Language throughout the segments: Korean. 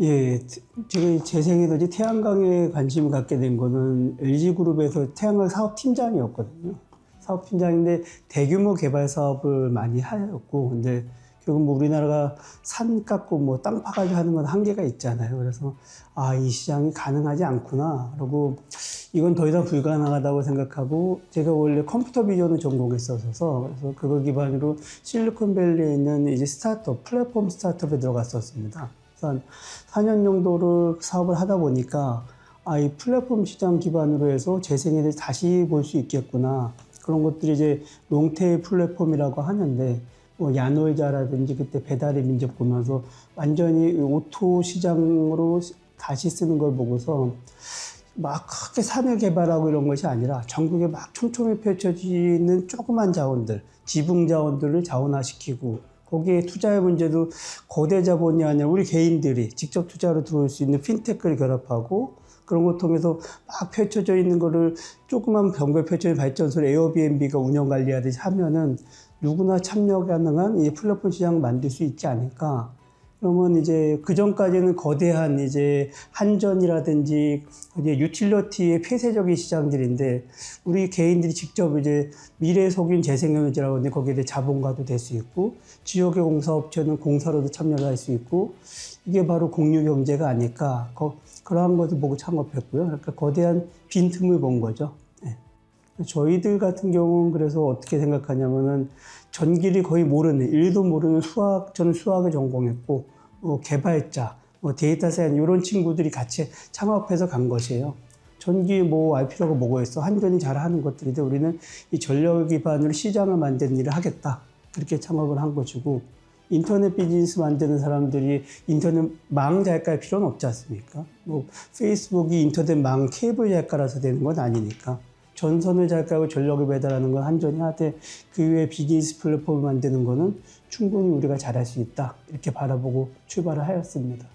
예, 제가 재생에너지 태양광에 관심을 갖게 된 거는 LG그룹에서 태양광 사업팀장이었거든요. 사업팀장인데 대규모 개발 사업을 많이 하였고, 근데 결국 뭐 우리나라가 산 깎고 뭐 땅 파가지고 하는 건 한계가 있잖아요. 그래서 이 시장이 가능하지 않구나. 그리고 이건 더 이상 불가능하다고 생각하고, 제가 원래 컴퓨터 비전을 전공했어서 그래서 그걸 기반으로 실리콘밸리에 있는 이제 스타트업, 플랫폼 스타트업에 들어갔었습니다. 한 4년 정도를 사업을 하다 보니까 이 플랫폼 시장 기반으로 해서 재생에를 다시 볼 수 있겠구나. 그런 것들이 이제 롱테일 플랫폼이라고 하는데, 뭐 야놀자라든지 그때 배달의 민족 보면서 완전히 오토 시장으로 다시 쓰는 걸 보고서 막 크게 산을 개발하고 이런 것이 아니라 전국에 막 촘촘히 펼쳐지는 조그만 자원들, 지붕 자원들을 자원화시키고, 거기에 투자의 문제도 거대 자본이 아니라 우리 개인들이 직접 투자로 들어올 수 있는 핀테크를 결합하고, 그런 걸 통해서 막 펼쳐져 있는 거를 조그만 병거에 펼쳐진 발전소를 에어비앤비가 운영 관리하듯이 하면은 누구나 참여 가능한 이 플랫폼 시장을 만들 수 있지 않을까. 그러면 이제 그 전까지는 거대한 이제 한전이라든지 이제 유틸러티의 폐쇄적인 시장들인데, 우리 개인들이 직접 이제 미래 속인 재생에너지라고 하는데 거기에 대해 자본가도 될 수 있고, 지역의 공사업체는 공사로도 참여를 할 수 있고, 이게 바로 공유 경제가 아닐까. 그러한 것을 보고 창업했고요. 그러니까 거대한 빈틈을 본 거죠. 저희들 같은 경우는 그래서 어떻게 생각하냐면은 전기를 거의 모르는, 일도 모르는 저는 수학을 전공했고, 개발자, 데이터 사이언스 이런 친구들이 같이 창업해서 간 것이에요. 전기 알 필요가 뭐가 있어. 한전이 잘하는 것들인데 우리는 이 전력 기반으로 시장을 만드는 일을 하겠다. 그렇게 창업을 한 것이고, 인터넷 비즈니스 만드는 사람들이 인터넷 망 잘 깔 필요는 없지 않습니까? 페이스북이 인터넷 망 케이블 잘 깔아서 되는 건 아니니까. 전선을 잘 깔고 전력을 배달하는 건 한전이 하되, 그 외에 비즈니스 플랫폼을 만드는 거는 충분히 우리가 잘할 수 있다. 이렇게 바라보고 출발을 하였습니다.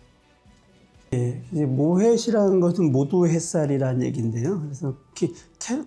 이제 모햇이라는 것은 모두 햇살이라는 얘기인데요. 그래서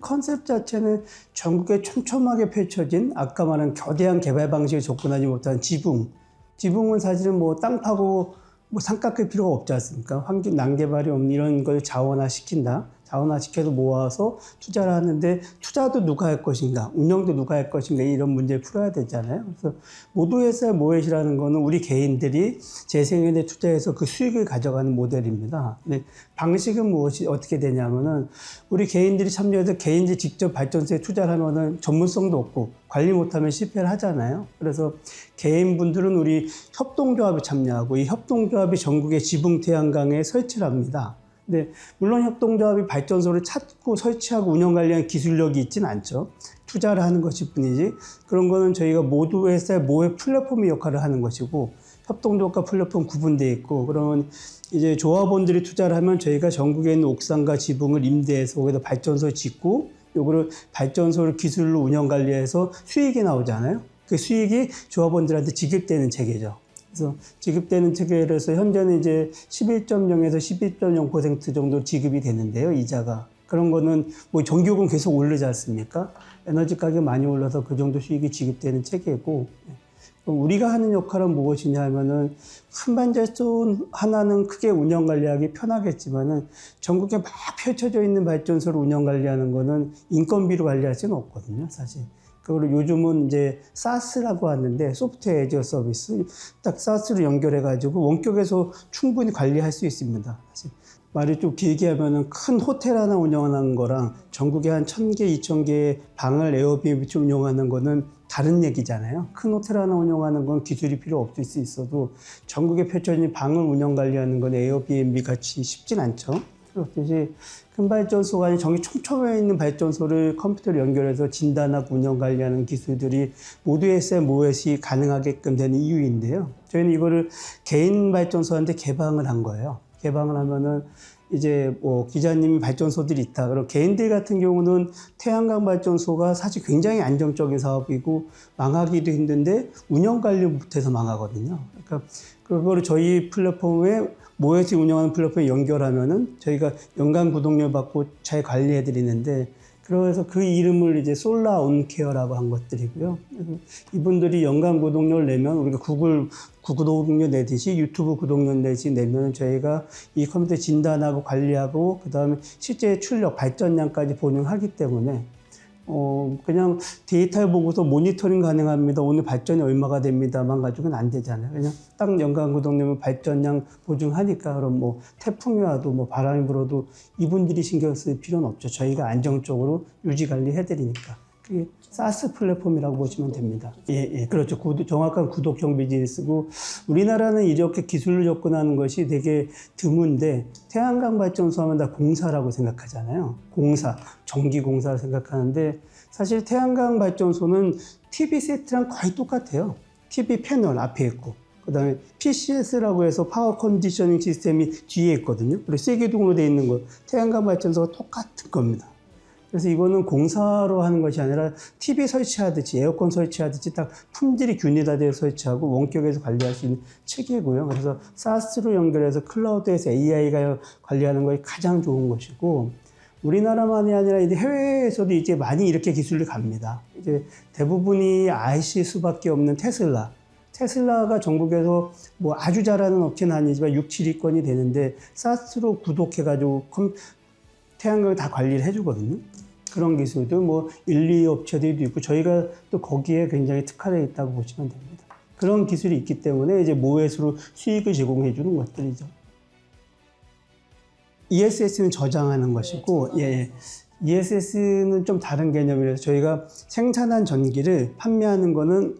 컨셉 자체는 전국에 촘촘하게 펼쳐진 아까 말한 거대한 개발 방식에 접근하지 못한 지붕. 지붕은 사실은 땅 파고 산 깎을 필요가 없지 않습니까? 환경 난개발이 없는 이런 걸 자원화시킨다. 자원화시켜서 모아서 투자를 하는데, 투자도 누가 할 것인가, 운영도 누가 할 것인가, 이런 문제를 풀어야 되잖아요. 그래서 모두 햇살 모햇이라는 거는 우리 개인들이 재생에너지에 투자해서 그 수익을 가져가는 모델입니다. 근데 방식은 어떻게 되냐면은, 우리 개인들이 참여해서 개인들이 직접 발전소에 투자를 하면은 전문성도 없고 관리 못하면 실패를 하잖아요. 그래서 개인분들은 우리 협동조합에 참여하고, 이 협동조합이 전국의 지붕 태양광에 설치를 합니다. 근데 물론 협동조합이 발전소를 찾고 설치하고 운영 관리하는 기술력이 있지는 않죠. 투자를 하는 것일 뿐이지, 그런 거는 저희가 모두 햇살 모의 플랫폼의 역할을 하는 것이고, 협동조합과 플랫폼 구분되어 있고, 그러면 이제 조합원들이 투자를 하면 저희가 전국에 있는 옥상과 지붕을 임대해서 거기다 발전소를 짓고, 요거를 발전소를 기술로 운영 관리해서 수익이 나오잖아요. 그 수익이 조합원들한테 지급되는 체계죠. 그래서 지급되는 체계에서 현재는 이제 11.0에서 12.0% 정도 지급이 되는데요, 이자가. 그런 거는 전기요금 계속 오르지 않습니까? 에너지 가격이 많이 올라서 그 정도 수익이 지급되는 체계고, 우리가 하는 역할은 무엇이냐 하면은, 한 발전소 하나는 크게 운영 관리하기 편하겠지만은 전국에 막 펼쳐져 있는 발전소를 운영 관리하는 거는 인건비로 관리할 수는 없거든요, 사실. 그리고 요즘은 이제 SaaS라고 하는데, 소프트웨어 애저 서비스, 딱 SaaS로 연결해가지고 원격에서 충분히 관리할 수 있습니다. 사실 말을 좀 길게 하면은, 큰 호텔 하나 운영하는 거랑 전국에 한 1000개, 2000개의 방을 에어비앤비 운영하는 거는 다른 얘기잖아요. 큰 호텔 하나 운영하는 건 기술이 필요 없을 수 있어도, 전국에 펼쳐진 방을 운영 관리하는 건 에어비앤비 같이 쉽진 않죠. 그렇듯이 큰 발전소가 아닌 전기 촘촘해 있는 발전소를 컴퓨터로 연결해서 진단하고 운영 관리하는 기술들이 모두 햇살 모햇이 가능하게끔 되는 이유인데요. 저희는 이거를 개인 발전소한테 개방을 한 거예요. 개방을 하면은 이제 기자님이 발전소들이 있다. 그럼 개인들 같은 경우는 태양광 발전소가 사실 굉장히 안정적인 사업이고 망하기도 힘든데 운영 관리 못해서 망하거든요. 그러니까 그거를 저희 플랫폼에 모햇이 운영하는 플랫폼에 연결하면은 저희가 연간 구독료 받고 잘 관리해 드리는데, 그래서 그 이름을 이제 솔라 온케어라고 한 것들이고요. 이분들이 연간 구독료를 내면 우리가 구글 구독료 내듯이 유튜브 구독료 내면 저희가 이 컴퓨터 진단하고 관리하고 그다음에 실제 출력 발전량까지 보증하기 때문에 그냥 데이터를 보고서 모니터링 가능합니다. 오늘 발전이 얼마가 됩니다만 가지고는 안 되잖아요. 그냥 딱 연간 구독료면 발전량 보증하니까 그럼 뭐 태풍이 와도 뭐 바람이 불어도 이분들이 신경 쓸 필요는 없죠. 저희가 안정적으로 유지 관리 해드리니까. 그게 사스 플랫폼이라고 보시면 됩니다. 예, 그렇죠. 정확한 구독형 비즈니스고 우리나라는 이렇게 기술로 접근하는 것이 되게 드문데 태양광 발전소 하면 다 공사라고 생각하잖아요. 공사, 전기공사를 생각하는데 사실 태양광 발전소는 TV 세트랑 거의 똑같아요. TV 패널 앞에 있고 그다음에 PCS라고 해서 파워 컨디셔닝 시스템이 뒤에 있거든요. 그리고 쇠기둥으로 되어 있는 거 태양광 발전소가 똑같은 겁니다. 그래서 이거는 공사로 하는 것이 아니라 TV 설치하듯이 에어컨 설치하듯이 딱 품질이 균일화되어 설치하고 원격에서 관리할 수 있는 체계고요. 그래서 사스로 연결해서 클라우드에서 AI가 관리하는 것이 가장 좋은 것이고 우리나라만이 아니라 이제 해외에서도 이제 많이 이렇게 기술이 갑니다. 이제 대부분이 아실 수밖에 없는 테슬라가 전국에서 뭐 아주 잘하는 업체는 아니지만 6, 7위권이 되는데 사스로 구독해가지고 태양광을 다 관리를 해주거든요. 그런 기술도 뭐 1, 2 업체들도 있고 저희가 또 거기에 굉장히 특화되어 있다고 보시면 됩니다. 그런 기술이 있기 때문에 이제 모회수로 수익을 제공해 주는 것들이죠. ESS는 저장하는 것이고, ESS는 좀 다른 개념이라서 저희가 생산한 전기를 판매하는 거는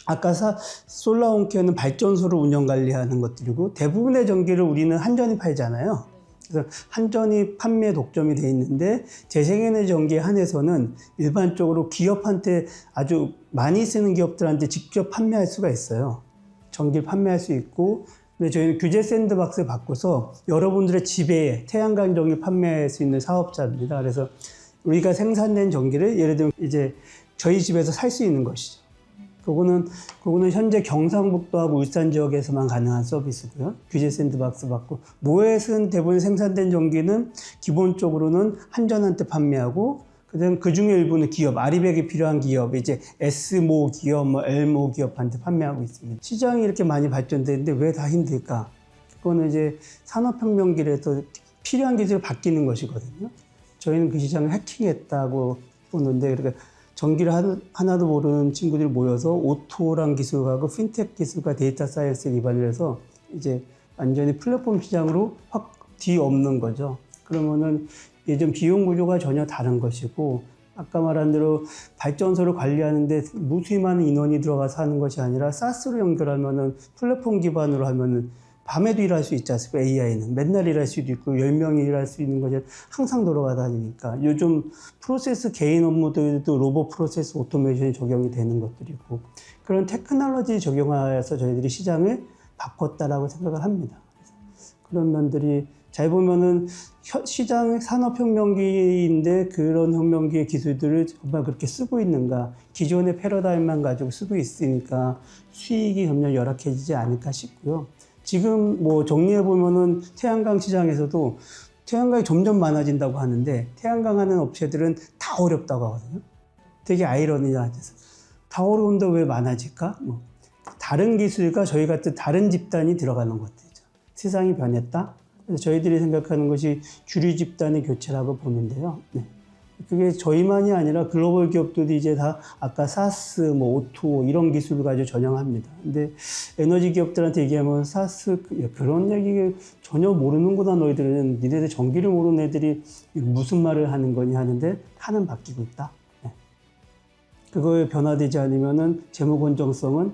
아까 솔라온케어는 발전소를 운영 관리하는 것들이고 대부분의 전기를 우리는 한전이 팔잖아요. 그래서 한전이 판매 독점이 돼 있는데 재생에너지 전기에 한해서는 일반적으로 기업한테 아주 많이 쓰는 기업들한테 직접 판매할 수가 있어요. 전기를 판매할 수 있고 근데 저희는 규제 샌드박스를 바꿔서 여러분들의 집에 태양광 전기를 판매할 수 있는 사업자입니다. 그래서 우리가 생산된 전기를 예를 들면 이제 저희 집에서 살 수 있는 것이죠. 그거는 현재 경상북도하고 울산 지역에서만 가능한 서비스고요. 규제 샌드박스 받고 모햇은 대부분 생산된 전기는 기본적으로는 한전한테 판매하고 그다음 그 중에 일부는 기업, 아리백이 필요한 기업, 이제 S모 기업, 뭐 L모 기업한테 판매하고 있습니다. 시장이 이렇게 많이 발전되는데 왜 다 힘들까? 그거는 이제 산업혁명기라서 필요한 기술이 바뀌는 것이거든요. 저희는 그 시장을 해킹했다고 보는데 그러니까 전기를 하나도 모르는 친구들이 모여서 오토랑 기술하고 핀텍 기술과 데이터 사이언스에 기반을 해서 이제 완전히 플랫폼 시장으로 확 뒤엎는 거죠. 그러면은 예전 비용 구조가 전혀 다른 것이고 아까 말한 대로 발전소를 관리하는데 무수히 많은 인원이 들어가서 하는 것이 아니라 사스로 연결하면은 플랫폼 기반으로 하면은 밤에도 일할 수 있지 않습니까? AI는 맨날 일할 수도 있고 10명이 일할 수 있는 것이 항상 돌아다니니까 요즘 프로세스 개인 업무들도 로봇 프로세스 오토메이션이 적용이 되는 것들이고 그런 테크놀로지 적용하여서 저희들이 시장을 바꿨다라고 생각을 합니다. 그런 면들이 잘 보면은 시장 산업혁명기인데 그런 혁명기의 기술들을 정말 그렇게 쓰고 있는가 기존의 패러다임만 가지고 쓰고 있으니까 수익이 점점 열악해지지 않을까 싶고요. 지금 뭐 정리해보면은 태양광 시장에서도 태양광이 점점 많아진다고 하는데 태양광 하는 업체들은 다 어렵다고 하거든요. 되게 아이러니하죠. 다 어려운데 왜 많아질까? 뭐 다른 기술과 저희 같은 다른 집단이 들어가는 것들이죠. 세상이 변했다. 그래서 저희들이 생각하는 것이 주류 집단의 교체라고 보는데요. 네. 그게 저희만이 아니라 글로벌 기업들이 이제 다 아까 사스, 뭐 오토 이런 기술을 가지고 전향합니다. 근데 에너지 기업들한테 얘기하면 사스 그런 얘기 전혀 모르는구나 너희들은 니네들 전기를 모르는 애들이 무슨 말을 하는 거니 하는데 판은 바뀌고 있다. 네. 그거에 변화되지 않으면은 재무 건전성은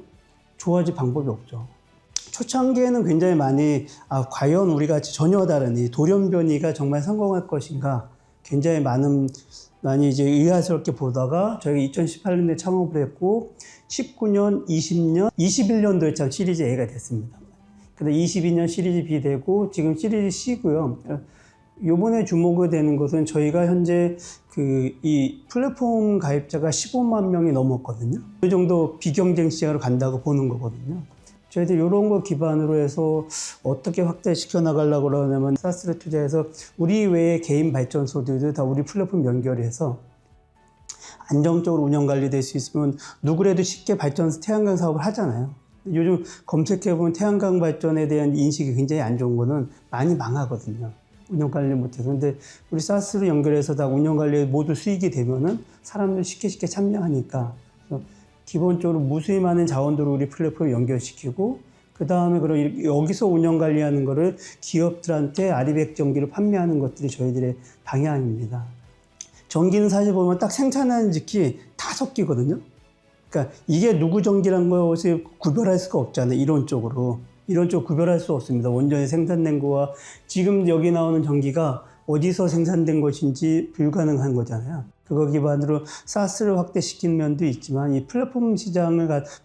좋아질 방법이 없죠. 초창기에는 굉장히 많이 과연 우리가 전혀 다른 이 돌연변이가 정말 성공할 것인가 굉장히 많이 이제 의아스럽게 보다가 저희가 2018년에 창업을 했고 19년, 20년, 21년도에 참 시리즈 A가 됐습니다. 근데 22년 시리즈 B 되고 지금 시리즈 C고요. 요번에 주목이 되는 것은 저희가 현재 이 플랫폼 가입자가 15만 명이 넘었거든요. 그 정도 비경쟁 시장으로 간다고 보는 거거든요. 저희들 이런 거 기반으로 해서 어떻게 확대시켜 나가려고 그러냐면 사스를 투자해서 우리 외의 개인 발전소들도 다 우리 플랫폼 연결해서 안정적으로 운영 관리될 수 있으면 누구라도 쉽게 태양광 사업을 하잖아요. 요즘 검색해보면 태양광 발전에 대한 인식이 굉장히 안 좋은 거는 많이 망하거든요. 운영 관리 못해서. 근데 우리 사스로 연결해서 다 운영 관리에 모두 수익이 되면은 사람들 쉽게 참여하니까. 기본적으로 무수히 많은 자원들을 우리 플랫폼에 연결시키고, 그 다음에 그럼 여기서 운영 관리하는 거를 기업들한테 아리백 전기를 판매하는 것들이 저희들의 방향입니다. 전기는 사실 보면 딱 생산하는 즉시 다 섞이거든요. 그러니까 이게 누구 전기란 것을 구별할 수가 없잖아요. 이론적으로 구별할 수 없습니다. 원전에 생산된 거와 지금 여기 나오는 전기가 어디서 생산된 것인지 불가능한 거잖아요. 그거 기반으로 사스를 확대시키는 면도 있지만 이 플랫폼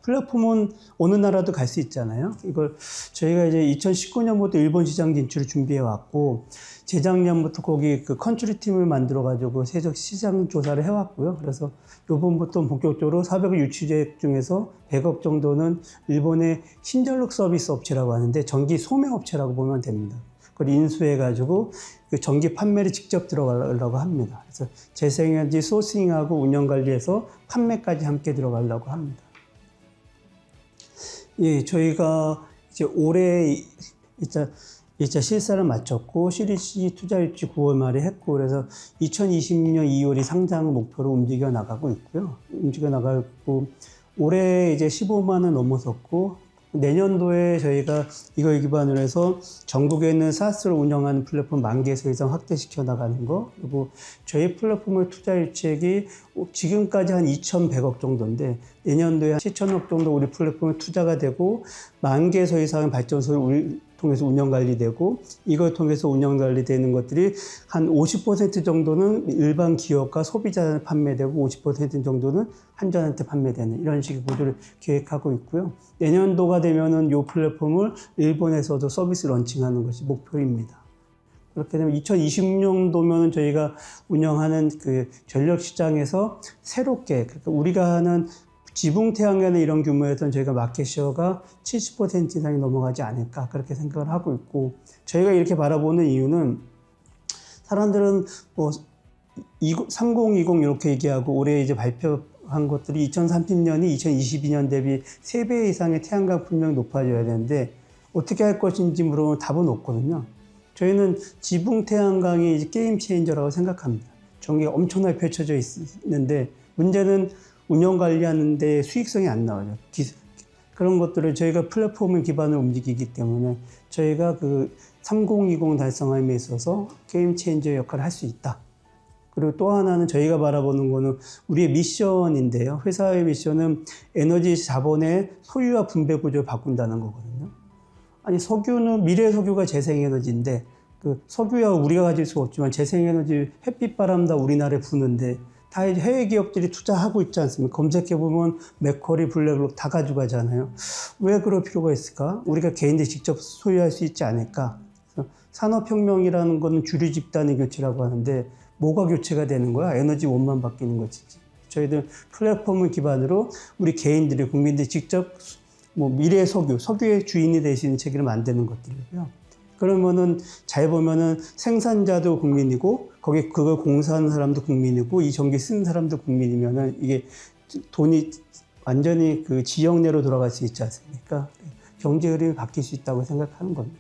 플랫폼은 어느 나라도 갈 수 있잖아요. 이걸 저희가 이제 2019년부터 일본 시장 진출을 준비해 왔고, 재작년부터 거기 그 컨트리 팀을 만들어 가지고 세적 시장 조사를 해 왔고요. 그래서 요번부터 본격적으로 400억 유치 중에서 100억 정도는 일본의 신전력 서비스 업체라고 하는데 전기 소매 업체라고 보면 됩니다. 그걸 인수해 가지고 그 전기 판매를 직접 들어가려고 합니다. 그래서 재생에너지 소싱하고 운영 관리해서 판매까지 함께 들어가려고 합니다. 예, 저희가 이제 올해 1차 실사를 마쳤고 시리즈 투자 유치 9월 말에 했고, 그래서 2020년 2월이 상장을 목표로 움직여 나가고 있고요. 올해 이제 15만 원 넘어섰고, 내년도에 저희가 이걸 기반으로 해서 전국에 있는 사스를 운영하는 플랫폼 10,000개에서 이상 확대시켜 나가는 거, 그리고 저희 플랫폼의 투자 유치액이 지금까지 한 2,100억 정도인데 내년도에 한 7,000억 정도 우리 플랫폼에 투자가 되고 10,000개에서 이상의 발전소를 통해서 운영 관리되고, 이걸 통해서 운영 관리되는 것들이 한 50% 정도는 일반 기업과 소비자한테 판매되고 50% 정도는 한전한테 판매되는 이런 식의 구조를 계획하고 있고요. 내년도가 되면은 이 플랫폼을 일본에서도 서비스 런칭하는 것이 목표입니다. 그렇게 되면 2026년도면은 저희가 운영하는 그 전력 시장에서 새롭게, 그러니까 우리가 하는 지붕 태양광의 이런 규모에서는 저희가 마켓시어가 70% 이상이 넘어가지 않을까 그렇게 생각을 하고 있고, 저희가 이렇게 바라보는 이유는 사람들은 뭐 3020 이렇게 얘기하고 올해 이제 발표한 것들이 2030년이 2022년 대비 3배 이상의 태양광 분명히 높아져야 되는데 어떻게 할 것인지 물어보면 답은 없거든요. 저희는 지붕 태양광이 이제 게임 체인저라고 생각합니다. 전기가 엄청나게 펼쳐져 있는데 문제는 운영 관리하는데 수익성이 안 나와요. 그런 것들을 저희가 플랫폼을 기반으로 움직이기 때문에 저희가 그 3020 달성함에 있어서 게임 체인저 역할을 할 수 있다. 그리고 또 하나는 저희가 바라보는 거는 우리의 미션인데요. 회사의 미션은 에너지 자본의 소유와 분배 구조를 바꾼다는 거거든요. 아니, 미래 석유가 재생에너지인데 그 석유야 우리가 가질 수 없지만 재생에너지 햇빛바람 다 우리나라에 부는데 다 이제 해외 기업들이 투자하고 있지 않습니까? 검색해보면 맥쿼리, 블랙록 다 가져가잖아요. 왜 그럴 필요가 있을까? 우리가 개인들이 직접 소유할 수 있지 않을까? 산업혁명이라는 거는 주류 집단의 교체라고 하는데 뭐가 교체가 되는 거야? 에너지 원만 바뀌는 것이지. 저희들 플랫폼을 기반으로 우리 개인들이, 국민들이 직접 뭐 미래 석유의 주인이 될 수 있는 체계를 만드는 것들이고요. 그러면은 잘 보면은 생산자도 국민이고 거기 그걸 공사하는 사람도 국민이고 이 전기 쓰는 사람도 국민이면은 이게 돈이 완전히 그 지역 내로 돌아갈 수 있지 않습니까? 경제 흐름이 바뀔 수 있다고 생각하는 겁니다.